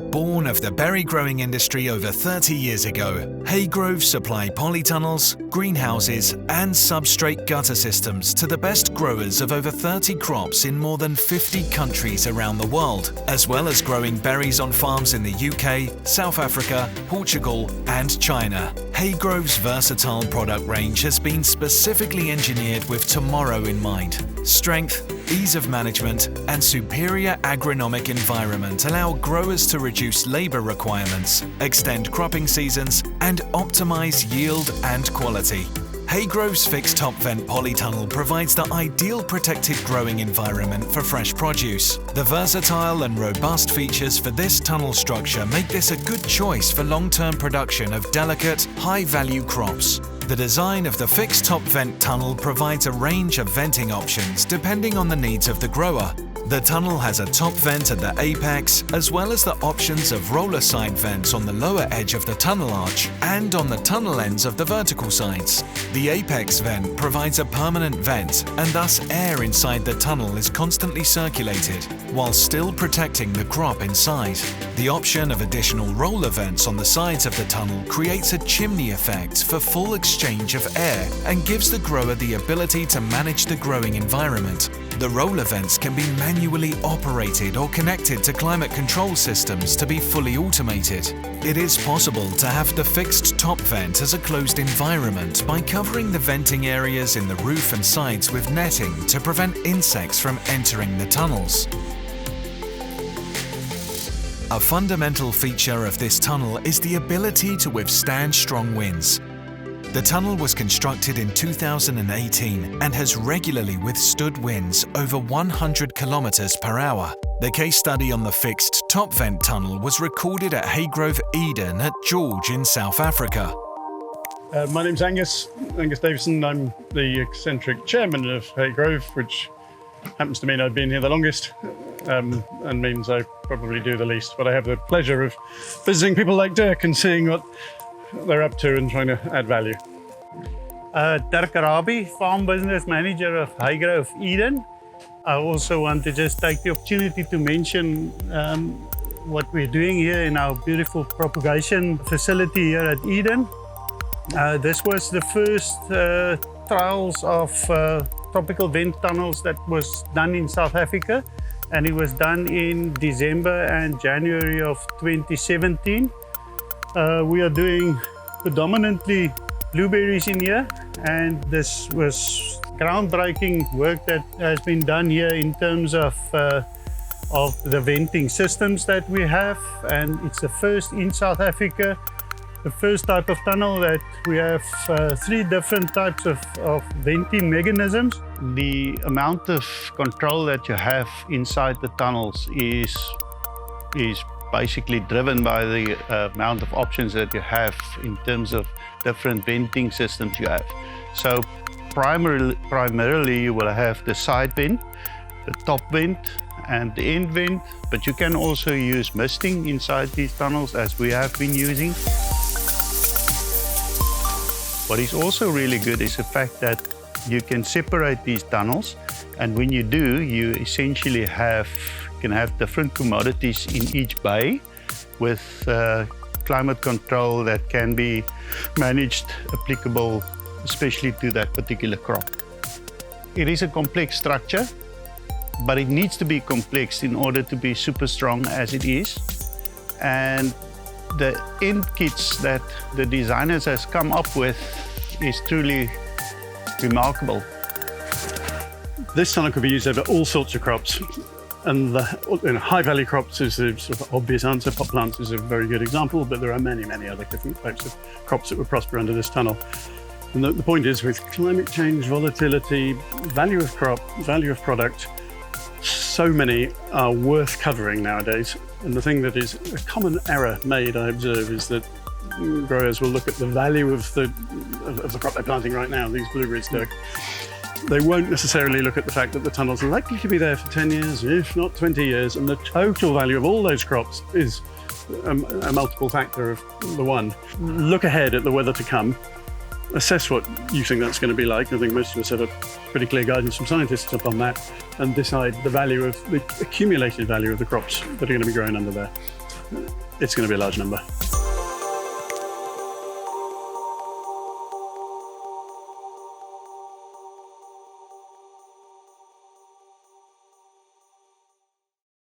Born of the berry growing industry over 30 years ago, Haygrove supply polytunnels, greenhouses and substrate gutter systems to the best growers of over 30 crops in more than 50 countries around the world, as well as growing berries on farms in the UK, South Africa, Portugal and China. Haygrove's versatile product range has been specifically engineered with tomorrow in mind. Strength, ease of management and superior agronomic environment allow growers to reduce labour requirements, extend cropping seasons and optimise yield and quality. Haygrove's fixed top vent polytunnel provides the ideal protected growing environment for fresh produce. The versatile and robust features for this tunnel structure make this a good choice for long-term production of delicate, high-value crops. The design of the fixed top vent tunnel provides a range of venting options depending on the needs of the grower. The tunnel has a top vent at the apex, as well as the options of roller side vents on the lower edge of the tunnel arch and on the tunnel ends of the vertical sides. The apex vent provides a permanent vent, and thus air inside the tunnel is constantly circulated, while still protecting the crop inside. The option of additional roller vents on the sides of the tunnel creates a chimney effect for full exchange of air and gives the grower the ability to manage the growing environment. The roller vents can be manually operated or connected to climate control systems to be fully automated. It is possible to have the fixed top vent as a closed environment by covering the venting areas in the roof and sides with netting to prevent insects from entering the tunnels. A fundamental feature of this tunnel is the ability to withstand strong winds. The tunnel was constructed in 2018 and has regularly withstood winds over 100 kilometers per hour. The case study on the fixed top vent tunnel was recorded at Haygrove Eden at George in South Africa. My name's Angus Davison. I'm the eccentric chairman of Haygrove, which happens to mean I've been here the longest and means I probably do the least. But I have the pleasure of visiting people like Dirk and seeing what they're up to and trying to add value. Dirk Arabi, Farm Business Manager of Haygrove Eden. I also want to just take the opportunity to mention what we're doing here in our beautiful propagation facility here at Eden. This was the first trials of tropical vent tunnels that was done in South Africa, and it was done in December and January of 2017. We are doing predominantly blueberries in here, and this was groundbreaking work that has been done here in terms of the venting systems that we have, and it's the first in South Africa, the first type of tunnel that we have 3 different types of venting mechanisms. The amount of control that you have inside the tunnels is basically driven by the amount of options that you have in terms of different venting systems you have. So primarily you will have the side vent, the top vent and the end vent, but you can also use misting inside these tunnels as we have been using. What is also really good is the fact that you can separate these tunnels, and when you do, you essentially can have different commodities in each bay with climate control that can be managed, applicable especially to that particular crop. It is a complex structure, but it needs to be complex in order to be super strong as it is. And the end kits that the designers has come up with is truly remarkable. This tunnel could be used over all sorts of crops, and high-value crops is the sort of obvious answer. Pot plants is a very good example, but there are many, many other different types of crops that would prosper under this tunnel. And the point is, with climate change, volatility, value of crop, value of product, so many are worth covering nowadays. And the thing that is a common error made, I observe, is that growers will look at the value of the crop they're planting right now, these blueberries, Dirk. They won't necessarily look at the fact that the tunnel's likely to be there for 10 years, if not 20 years, and the total value of all those crops is a multiple factor of the one. Look ahead at the weather to come, assess what you think that's going to be like. I think most of us have a pretty clear guidance from scientists upon that, and decide the value of the accumulated value of the crops that are going to be growing under there. it's going to be a large number.